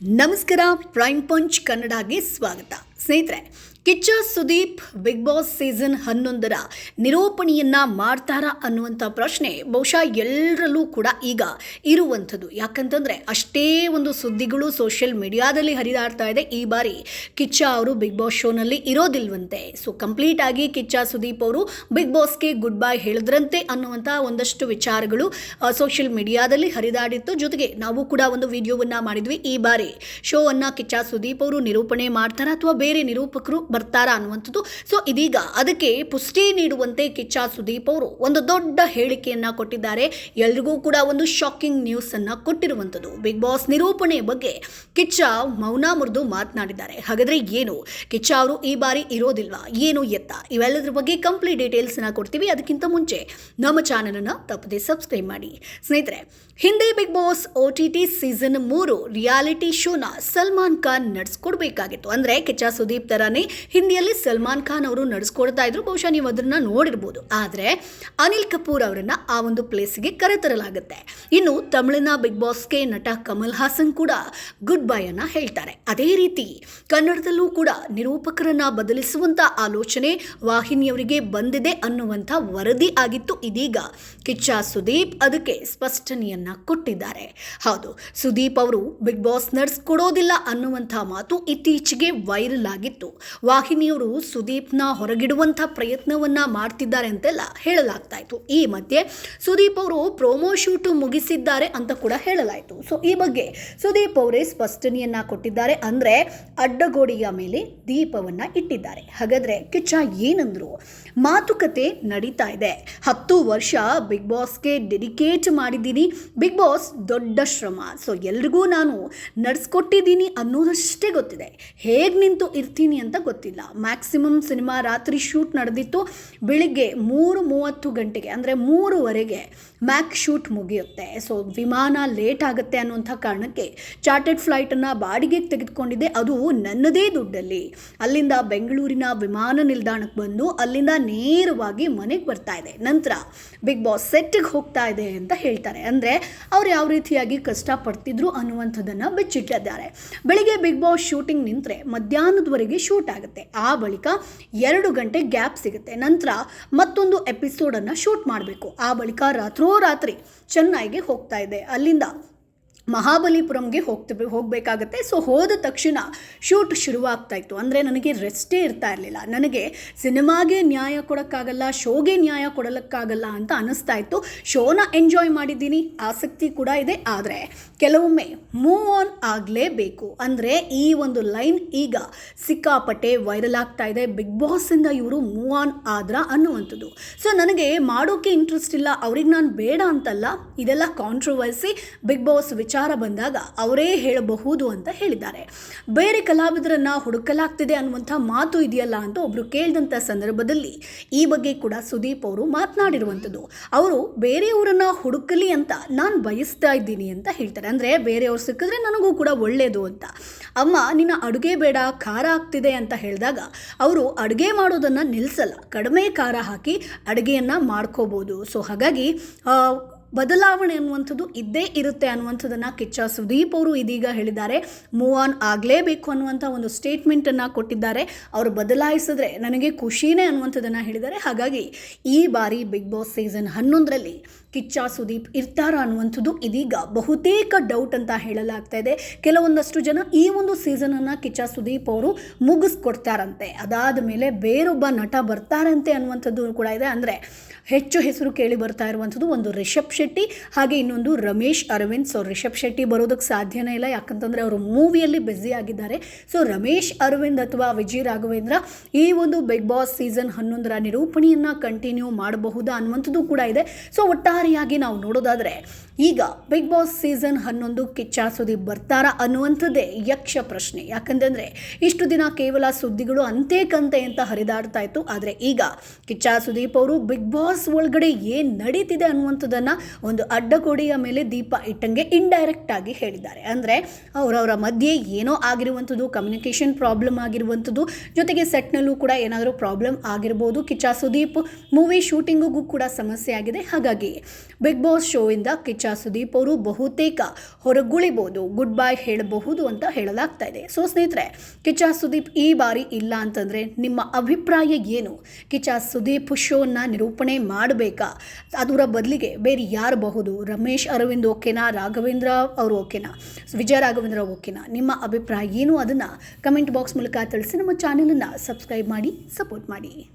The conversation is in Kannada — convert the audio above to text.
ನಮಸ್ಕಾರ. ಪ್ರೈಮ್ ಪಂಚ್ ಕನ್ನಡಗೆ ಸ್ವಾಗತ. ಸ್ನೇಹಿತರೆ, Kichcha Sudeep Bigg Boss season 11ರ ನಿರೂಪಣೆಯನ್ನ ಮಾಡ್ತಾರಾ ಅನ್ನುವಂಥ ಪ್ರಶ್ನೆ ಬಹುಶಃ ಎಲ್ಲರಲ್ಲೂ ಕೂಡ ಈಗ ಇರುವಂಥದ್ದು. ಯಾಕಂತಂದರೆ ಅಷ್ಟೇ ಒಂದು ಸುದ್ದಿಗಳು ಸೋಷಿಯಲ್ ಮೀಡಿಯಾದಲ್ಲಿ ಹರಿದಾಡ್ತಾ ಇದೆ. ಈ ಬಾರಿ ಕಿಚ್ಚ ಅವರು ಬಿಗ್ ಬಾಸ್ ಶೋನಲ್ಲಿ ಇರೋದಿಲ್ವಂತೆ. ಸೊ ಕಂಪ್ಲೀಟ್ ಆಗಿ ಕಿಚ್ಚ ಸುದೀಪ್ ಅವರು ಬಿಗ್ ಬಾಸ್ಗೆ ಗುಡ್ ಬೈ ಹೇಳಿದ್ರಂತೆ ಅನ್ನುವಂಥ ಒಂದಷ್ಟು ವಿಚಾರಗಳು ಸೋಷಿಯಲ್ ಮೀಡಿಯಾದಲ್ಲಿ ಹರಿದಾಡಿತ್ತು. ಜೊತೆಗೆ ನಾವು ಕೂಡ ಒಂದು ವಿಡಿಯೋವನ್ನು ಮಾಡಿದ್ವಿ. ಈ ಬಾರಿ ಶೋವನ್ನು ಕಿಚ್ಚ ಸುದೀಪ್ ಅವರು ನಿರೂಪಣೆ ಮಾಡ್ತಾರಾ ಅಥವಾ ಬೇರೆ ನಿರೂಪಕರು ಬರ್ತಾರಾ ಅನ್ನುವಂಥದ್ದು. ಸೊ ಇದೀಗ ಅದಕ್ಕೆ ಪುಷ್ಟಿ ನೀಡುವಂತೆ ಕಿಚ್ಚ ಸುದೀಪ್ ಅವರು ಒಂದು ದೊಡ್ಡ ಹೇಳಿಕೆಯನ್ನ ಕೊಟ್ಟಿದ್ದಾರೆ. ಎಲ್ರಿಗೂ ಕೂಡ ಒಂದು ಶಾಕಿಂಗ್ ನ್ಯೂಸ್ ಅನ್ನ ಕೊಟ್ಟಿರುವಂಥದ್ದು. ಬಿಗ್ ಬಾಸ್ ನಿರೂಪಣೆ ಬಗ್ಗೆ ಕಿಚ್ಚ ಮೌನ ಮುರಿದು ಮಾತನಾಡಿದ್ದಾರೆ. ಹಾಗಾದ್ರೆ ಏನು, ಕಿಚ್ಚ ಅವರು ಈ ಬಾರಿ ಇರೋದಿಲ್ವಾ, ಏನು ಎತ್ತ, ಇವೆಲ್ಲದರ ಬಗ್ಗೆ ಕಂಪ್ಲೀಟ್ ಡೀಟೇಲ್ಸ್ ನ ಕೊಡ್ತೀವಿ. ಅದಕ್ಕಿಂತ ಮುಂಚೆ ನಮ್ಮ ಚಾನೆಲ್ ಅನ್ನ ತಪ್ಪದೆ ಸಬ್ಸ್ಕ್ರೈಬ್ ಮಾಡಿ. ಸ್ನೇಹಿತರೆ, ಹಿಂದೆ Bigg Boss OTT season 3 reality ಶೋನ ಸಲ್ಮಾನ್ ಖಾನ್ ನಡೆಸ್ಕೊಡ್ಬೇಕಾಗಿತ್ತು. ಅಂದ್ರೆ ಕಿಚ್ಚ ಸುದೀಪ್ ತರಾನೇ ಹಿಂದಿಯಲ್ಲಿ ಸಲ್ಮಾನ್ ಖಾನ್ ಅವರು ನಡೆಸ್ಕೊಡ್ತಾ ಇದ್ರು. ಬಹುಶಃ ನೀವು ಅದನ್ನ ನೋಡಿರ್ಬೋದು. ಆದರೆ ಅನಿಲ್ ಕಪೂರ್ ಅವರನ್ನ ಆ ಒಂದು ಪ್ಲೇಸ್ಗೆ ಕರೆತರಲಾಗುತ್ತೆ. ಇನ್ನು ತಮಿಳಿನ ಬಿಗ್ ಬಾಸ್ಗೆ ನಟ ಕಮಲ್ ಹಾಸನ್ ಕೂಡ ಗುಡ್ ಬೈ ಅನ್ನ ಹೇಳ್ತಾರೆ. ಅದೇ ರೀತಿ ಕನ್ನಡದಲ್ಲೂ ಕೂಡ ನಿರೂಪಕರನ್ನ ಬದಲಿಸುವಂತ ಆಲೋಚನೆ ವಾಹಿನಿಯವರಿಗೆ ಬಂದಿದೆ ಅನ್ನುವಂಥ ವರದಿ ಆಗಿತ್ತು. ಇದೀಗ ಕಿಚ್ಚ ಸುದೀಪ್ ಅದಕ್ಕೆ ಸ್ಪಷ್ಟನೆಯನ್ನ ಕೊಟ್ಟಿದ್ದಾರೆ. ಹೌದು, ಸುದೀಪ್ ಅವರು ಬಿಗ್ ಬಾಸ್ ನಡೆಸ್ಕೊಡೋದಿಲ್ಲ ಅನ್ನುವಂಥ ಮಾತು ಇತ್ತೀಚೆಗೆ ವೈರಲ್ ಆಗಿತ್ತು. ವಾಹಿನಿಯವರು ಸುದೀಪ್ನ ಹೊರಗಿಡುವಂಥ ಪ್ರಯತ್ನವನ್ನ ಮಾಡ್ತಿದ್ದಾರೆ ಅಂತೆಲ್ಲ ಹೇಳಲಾಗ್ತಾ ಇತ್ತು. ಈ ಮಧ್ಯೆ ಸುದೀಪ್ ಅವರು ಪ್ರೋಮೋ ಶೂಟ್ ಮುಗಿಸಿದ್ದಾರೆ ಅಂತ ಕೂಡ ಹೇಳಲಾಯಿತು. ಸೊ ಈ ಬಗ್ಗೆ ಸುದೀಪ್ ಅವರೇ ಸ್ಪಷ್ಟನೆಯನ್ನ ಕೊಟ್ಟಿದ್ದಾರೆ. ಅಂದ್ರೆ ಅಡ್ಡಗೋಡೆಯ ಮೇಲೆ ದೀಪವನ್ನ ಇಟ್ಟಿದ್ದಾರೆ. ಹಾಗಾದ್ರೆ ಕಿಚ್ಚ ಏನಂದ್ರು? ಮಾತುಕತೆ ನಡೀತಾ ಇದೆ. 10 ವರ್ಷ ಬಿಗ್ ಬಾಸ್ಗೆ ಡೆಡಿಕೇಟ್ ಮಾಡಿದ್ದೀನಿ. ಬಿಗ್ ಬಾಸ್ ದೊಡ್ಡ ಶ್ರಮ. ಸೊ ಎಲ್ರಿಗೂ ನಾನು ನಡೆಸ್ಕೊಟ್ಟಿದ್ದೀನಿ ಅನ್ನೋದಷ್ಟೇ ಗೊತ್ತಿದೆ. ಹೇಗೆ ನಿಂತು ಇರ್ತೀನಿ ಅಂತ ಗೊತ್ತಿಲ್ಲ. ಮ್ಯಾಕ್ಸಿಮಮ್ ಸಿನಿಮಾ ರಾತ್ರಿ ಶೂಟ್ ನಡೆದಿತ್ತು. ಬೆಳಿಗ್ಗೆ 3:30 ಗಂಟೆಗೆ ಅಂದರೆ 3:15 ಮ್ಯಾಕ್ ಶೂಟ್ ಮುಗಿಯುತ್ತೆ. ಸೊ ವಿಮಾನ ಲೇಟ್ ಆಗುತ್ತೆ ಅನ್ನುವಂಥ ಕಾರಣಕ್ಕೆ ಚಾರ್ಟೆಡ್ ಫ್ಲೈಟನ್ನು ಬಾಡಿಗೆಗೆ ತೆಗೆದುಕೊಂಡಿದ್ದೆ. ಅದು ನನ್ನದೇ ದುಡ್ಡಲ್ಲಿ. ಅಲ್ಲಿಂದ ಬೆಂಗಳೂರಿನ ವಿಮಾನ ನಿಲ್ದಾಣಕ್ಕೆ ಬಂದು ಅಲ್ಲಿಂದ ನೇರವಾಗಿ ಮನೆಗೆ ಬರ್ತಾ ಇದೆ. ನಂತರ ಬಿಗ್ ಬಾಸ್ ಸೆಟ್ಗೆ ಹೋಗ್ತಾ ಇದೆ ಅಂತ ಹೇಳ್ತಾರೆ. ಅಂದರೆ ಅವ್ರು ಯಾವ ರೀತಿಯಾಗಿ ಕಷ್ಟಪಡ್ತಿದ್ರು ಅನ್ನುವಂಥದ್ದನ್ನು ಬಿಚ್ಚಿಟ್ಟಿದ್ದಾರೆ. ಬೆಳಿಗ್ಗೆ ಬಿಗ್ ಬಾಸ್ ಶೂಟಿಂಗ್ ನಿಂತರೆ ಮಧ್ಯಾಹ್ನದವರೆಗೆ ಶೂಟ್ ಆಗುತ್ತೆ. ಆ ಬಳಿಕ 2 ಗಂಟೆ ಗ್ಯಾಪ್ ಸಿಗುತ್ತೆ. ನಂತರ ಮತ್ತೊಂದು ಎಪಿಸೋಡನ್ನು ಶೂಟ್ ಮಾಡಬೇಕು. ಆ ಬಳಿಕ ರಾತ್ರೋರಾತ್ರಿ ಚೆನ್ನೈಗೆ ಹೋಗ್ತಾ ಇದೆ. ಅಲ್ಲಿಂದ ಮಹಾಬಲಿಪುರಂಗೆ ಹೋಗಬೇಕಾಗತ್ತೆ. ಸೊ ಹೋದ ತಕ್ಷಣ ಶೂಟ್ ಶುರುವಾಗ್ತಾ ಇತ್ತು. ಅಂದರೆ ನನಗೆ ರೆಸ್ಟೇ ಇರ್ತಾ ಇರಲಿಲ್ಲ. ನನಗೆ ಸಿನಿಮಾಗೆ ನ್ಯಾಯ ಕೊಡೋಕ್ಕಾಗಲ್ಲ, ಶೋಗೆ ನ್ಯಾಯ ಕೊಡೋಕ್ಕಾಗಲ್ಲ ಅಂತ ಅನ್ನಿಸ್ತಾ ಇತ್ತು. ಶೋನ ಎಂಜಾಯ್ ಮಾಡಿದ್ದೀನಿ, ಆಸಕ್ತಿ ಕೂಡ ಇದೆ. ಆದರೆ ಕೆಲವೊಮ್ಮೆ ಮೂವ್ ಆನ್ ಆಗಲೇಬೇಕು. ಅಂದರೆ ಈ ಒಂದು ಲೈನ್ ಈಗ ಸಿಕ್ಕಾಪಟ್ಟೆ ವೈರಲ್ ಆಗ್ತಾ ಇದೆ. ಬಿಗ್ ಬಾಸಿಂದ ಇವರು ಮೂವ್ ಆನ್ ಆದ್ರ ಅನ್ನುವಂಥದ್ದು. ಸೊ ನನಗೆ ಮಾಡೋಕ್ಕೆ ಇಂಟ್ರೆಸ್ಟ್ ಇಲ್ಲ, ಅವ್ರಿಗೆ ನಾನು ಬೇಡ ಅಂತಲ್ಲ. ಇದೆಲ್ಲ ಕಾಂಟ್ರವರ್ಸಿ. ಬಿಗ್ ಬಾಸ್ ವಿಚಾರ ಬಂದಾಗ ಅವರೇ ಹೇಳಬಹುದು ಅಂತ ಹೇಳಿದ್ದಾರೆ. ಬೇರೆ ಕಲಾವಿದರನ್ನ ಹುಡುಕಲಾಗ್ತಿದೆ ಅನ್ನುವಂಥ ಮಾತು ಇದೆಯಲ್ಲ ಅಂತ ಒಬ್ರು ಕೇಳಿದಂಥ ಸಂದರ್ಭದಲ್ಲಿ ಈ ಬಗ್ಗೆ ಕೂಡ ಸುದೀಪ್ ಅವರು ಮಾತನಾಡಿರುವಂಥದ್ದು. ಅವರು ಬೇರೆಯವರನ್ನ ಹುಡುಕಲಿ ಅಂತ ನಾನು ಬಯಸ್ತಾ ಇದ್ದೀನಿ ಅಂತ ಹೇಳ್ತಾರೆ. ಅಂದರೆ ಬೇರೆಯವ್ರು ಸಿಕ್ಕಿದ್ರೆ ನನಗೂ ಕೂಡ ಒಳ್ಳೆಯದು ಅಂತ. ಅಮ್ಮ ನಿನ್ನ ಅಡುಗೆ ಬೇಡ, ಖಾರ ಆಗ್ತಿದೆ ಅಂತ ಹೇಳಿದಾಗ ಅವರು ಅಡುಗೆ ಮಾಡೋದನ್ನು ನಿಲ್ಲಿಸಲ್ಲ. ಕಡಿಮೆ ಖಾರ ಹಾಕಿ ಅಡುಗೆಯನ್ನು ಮಾಡ್ಕೋಬೋದು. ಸೊ ಹಾಗಾಗಿ ಬದಲಾವಣೆ ಅನ್ನುವಂಥದ್ದು ಇದ್ದೇ ಇರುತ್ತೆ ಅನ್ನುವಂಥದ್ದನ್ನು ಕಿಚ್ಚ ಸುದೀಪ್ ಅವರು ಇದೀಗ ಹೇಳಿದ್ದಾರೆ. ಮೂವ್ ಆನ್ ಆಗಲೇಬೇಕು ಅನ್ನುವಂಥ ಒಂದು ಸ್ಟೇಟ್ಮೆಂಟನ್ನು ಕೊಟ್ಟಿದ್ದಾರೆ. ಅವರು ಬದಲಾಯಿಸಿದ್ರೆ ನನಗೆ ಖುಷಿನೇ ಅನ್ನುವಂಥದ್ದನ್ನು ಹೇಳಿದ್ದಾರೆ. ಹಾಗಾಗಿ ಈ ಬಾರಿ ಬಿಗ್ ಬಾಸ್ ಸೀಸನ್ 11ರಲ್ಲಿ ಕಿಚ್ಚ ಸುದೀಪ್ ಇರ್ತಾರಾ ಅನ್ನುವಂಥದ್ದು ಇದೀಗ ಬಹುತೇಕ ಡೌಟ್ ಅಂತ ಹೇಳಲಾಗ್ತಾ ಇದೆ. ಕೆಲವೊಂದಷ್ಟು ಜನ ಈ ಒಂದು ಸೀಸನನ್ನು ಕಿಚ್ಚ ಸುದೀಪ್ ಅವರು ಮುಗಿಸ್ಕೊಡ್ತಾರಂತೆ, ಅದಾದ ಮೇಲೆ ಬೇರೊಬ್ಬ ನಟ ಬರ್ತಾರಂತೆ ಅನ್ನುವಂಥದ್ದು ಕೂಡ ಇದೆ. ಅಂದರೆ ಹೆಚ್ಚು ಹೆಸರು ಕೇಳಿ ಬರ್ತಾ ಇರುವಂಥದ್ದು ಒಂದು ರಿಷಬ್ ಶೆಟ್ಟಿ, ಹಾಗೆ ಇನ್ನೊಂದು ರಮೇಶ್ ಅರವಿಂದ್. ಸೊ ರಿಷಬ್ ಶೆಟ್ಟಿ ಬರೋದಕ್ಕೆ ಸಾಧ್ಯನೇ ಇಲ್ಲ, ಯಾಕಂತಂದರೆ ಅವರು ಮೂವಿಯಲ್ಲಿ ಬ್ಯುಸಿ ಆಗಿದ್ದಾರೆ. ಸೊ ರಮೇಶ್ ಅರವಿಂದ್ ಅಥವಾ ವಿಜಯ್ ರಾಘವೇಂದ್ರ ಈ ಒಂದು ಬಿಗ್ ಬಾಸ್ ಸೀಸನ್ 11ರ ನಿರೂಪಣೆಯನ್ನು ಕಂಟಿನ್ಯೂ ಮಾಡಬಹುದಾ ಅನ್ನುವಂಥದ್ದು ಕೂಡ ಇದೆ. ಸೊ ಒಟ್ಟಾರೆಯಾಗಿ ನಾವು ನೋಡೋದಾದರೆ ಈಗ Bigg Boss season 11 Kichcha Sudeep ಬರ್ತಾರಾ ಅನ್ನುವಂಥದ್ದೇ ಯಕ್ಷ ಪ್ರಶ್ನೆ. ಯಾಕಂತಂದರೆ ಇಷ್ಟು ದಿನ ಕೇವಲ ಸುದ್ದಿಗಳು ಅಂತೆ ಕಂತೆ ಅಂತ ಹರಿದಾಡ್ತಾ ಇತ್ತು. ಆದರೆ ಈಗ ಕಿಚ್ಚ ಸುದೀಪ್ ಅವರು ಬಿಗ್ ಬಾಸ್ ಒಳಗಡೆ ಏನು ನಡೀತಿದೆ ಅನ್ನುವಂಥದ್ದನ್ನು ಒಂದು ಅಡ್ಡಗೋಡೆಯ ಮೇಲೆ ದೀಪ ಇಟ್ಟಂಗೆ ಇಂಡೈರೆಕ್ಟ್ ಆಗಿ ಹೇಳಿದ್ದಾರೆ. ಅಂದರೆ ಅವರವರ ಮಧ್ಯೆ ಏನೋ ಆಗಿರುವಂಥದ್ದು, ಕಮ್ಯುನಿಕೇಷನ್ ಪ್ರಾಬ್ಲಮ್ ಆಗಿರುವಂಥದ್ದು, ಜೊತೆಗೆ ಸೆಟ್ನಲ್ಲೂ ಕೂಡ ಏನಾದರೂ ಪ್ರಾಬ್ಲಮ್ ಆಗಿರ್ಬೋದು. ಕಿಚ್ಚ ಸುದೀಪ್ ಮೂವಿ ಶೂಟಿಂಗಿಗೂ ಕೂಡ ಸಮಸ್ಯೆ ಆಗಿದೆ. ಹಾಗಾಗಿ ಬಿಗ್ ಬಾಸ್ ಶೋಯಿಂದ ಕಿಚ್ಚ ಸುದೀಪ್ ಅವರು ಬಹುತೇಕ ಹೊರಗುಳಿಬೋದು, ಗುಡ್ ಬೈ ಹೇಳಬಹುದು ಅಂತ ಹೇಳಲಾಗ್ತಾ ಇದೆ. ಸೊ ಸ್ನೇಹಿತರೆ, ಕಿಚ್ಚ ಸುದೀಪ್ ಈ ಬಾರಿ ಇಲ್ಲ ಅಂತಂದರೆ ನಿಮ್ಮ ಅಭಿಪ್ರಾಯ ಏನು? ಕಿಚ್ಚ ಸುದೀಪ್ ಶೋನ ನಿರೂಪಣೆ ಮಾಡಬೇಕಾ? ಅದರ ಬದಲಿಗೆ ಬೇರೆ ಯಾರು ಬಹುದು? ರಮೇಶ್ ಅರವಿಂದ್ ಓಕೆನಾ? ರಾಘವೇಂದ್ರ ಅವರು ಓಕೆನಾ? ವಿಜಯ ರಾಘವೇಂದ್ರ ಓಕೆನಾ? ನಿಮ್ಮ ಅಭಿಪ್ರಾಯ ಏನು? ಅದನ್ನು ಕಮೆಂಟ್ ಬಾಕ್ಸ್ ಮೂಲಕ ತಿಳಿಸಿ. ನಮ್ಮ ಚಾನೆಲನ್ನು ಸಬ್ಸ್ಕ್ರೈಬ್ ಮಾಡಿ, ಸಪೋರ್ಟ್ ಮಾಡಿ.